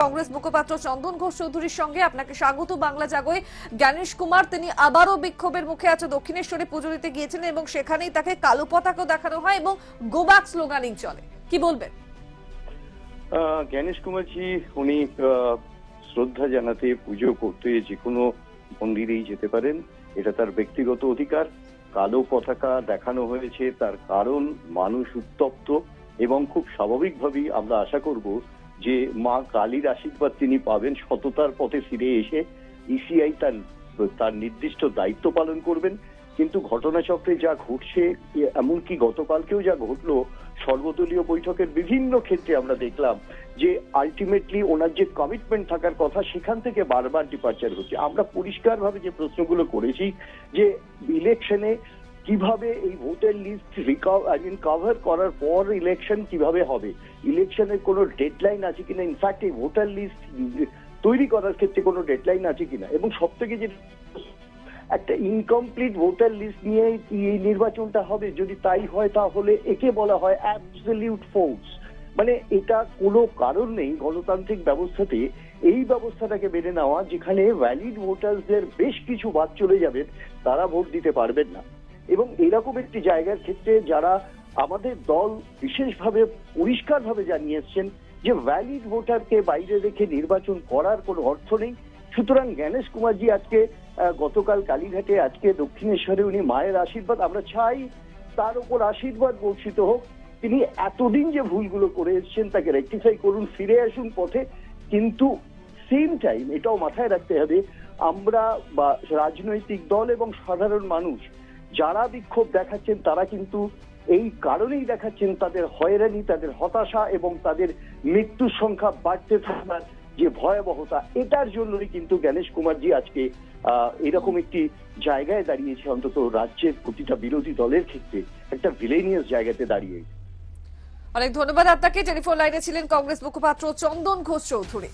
কংগ্রেস মুখপাত্র চন্দন ঘোষ চৌধুরীর সঙ্গে আপনাকে স্বাগত বাংলা জাগোয়। জ্ঞানেশ কুমার তিনি আবারও বিক্ষোভের মুখে আছে, দক্ষিণেশ্বরে পুজো দিতে গিয়েছেন এবং সেখানেই তাকে কালো পতাকা দেখানো হয় এবং গো ব্যাক স্লোগানিং চলে, কি বলবেন? জ্ঞানেশ কুমারজি উনি শ্রদ্ধা জানাতে পুজো করতে যে কোনো মন্দিরেই যেতে পারেন, এটা তার ব্যক্তিগত অধিকার। কালো পতাকা দেখানো হয়েছে তার কারণ মানুষ উত্তপ্ত এবং খুব স্বাভাবিকভাবেই আমরা আশা করব যে মা কালীর আশীর্বাদ তিনি পাবেন, সততার পথে ফিরে এসে ইসিআই তার নির্দিষ্ট দায়িত্ব পালন করবেন। কিন্তু ঘটনাচক্রে যা ঘটছে, এমনকি গতকালকেও যা ঘটলো, সর্বদলীয় বৈঠকের বিভিন্ন ক্ষেত্রে আমরা দেখলাম যে আলটিমেটলি ওনার যে কমিটমেন্ট থাকার কথা সেখান থেকে বারবার ডিপার্চার হচ্ছে। আমরা পরিষ্কারভাবে যে প্রশ্নগুলো করেছি যে ইলেকশনে কিভাবে এই ভোটার লিস্ট কভার করার পর ইলেকশন কিভাবে হবে, ইলেকশনের কোনো ডেডলাইন আছে কিনা, ইনফ্যাক্ট এই ভোটার লিস্ট তৈরি করার ক্ষেত্রে কোনো ডেডলাইন আছে কিনা, এবং সব থেকে যে একটা ইনকমপ্লিট ভোটার লিস্ট নিয়ে এই নির্বাচনটা হবে, যদি তাই হয় তাহলে একে বলা হয় অ্যাবসলিউট ফোর্স। মানে এটা কোনো কারণ নেই গণতান্ত্রিক ব্যবস্থাতে এই ব্যবস্থাটাকে মেনে নেওয়া যেখানে ভ্যালিড ভোটারদের বেশ কিছু বাদ চলে যাবেন, তারা ভোট দিতে পারবেন না। এবং এরকম একটি জায়গার ক্ষেত্রে যারা আমাদের দল বিশেষভাবে পরিষ্কারভাবে জানিয়ে এসছেন যে ভ্যালিড ভোটারকে বাইরে রেখে নির্বাচন করার কোনো অর্থ নেই। সুতরাং জ্ঞানেশ কুমারজি আজকে গতকাল কালীঘাটে, আজকে দক্ষিণেশ্বরে উনি মায়ের আশীর্বাদ, আমরা চাই তার উপর আশীর্বাদ বর্ষিত হোক। তিনি এতদিন যে ভুলগুলো করে এসছেন তাকে রেকটিফাই করুন, ফিরে আসুন পথে। কিন্তু সেম টাইম এটাও মাথায় রাখতে হবে, আমরা বা রাজনৈতিক দল এবং সাধারণ মানুষ যারা বিক্ষোভ দেখাচ্ছেন তারা কিন্তু এই কারণেই দেখাচ্ছেন তাদের হয়রানি, তাদের হতাশা এবং তাদের মৃত্যুর সংখ্যা বাড়তে থাকার যে ভয়াবহতা, এটার জন্যই কিন্তু জ্ঞানেশ কুমারজি আজকে এরকম একটি জায়গায় দাঁড়িয়েছে, অন্তত রাজ্যের প্রতিটা বিরোধী দলের ক্ষেত্রে একটা ভিলেনিয়াস জায়গাতে দাঁড়িয়ে। অনেক ধন্যবাদ আপনাকে। টেলিফোন লাইনে ছিলেন কংগ্রেস মুখপাত্র চন্দন ঘোষ চৌধুরী।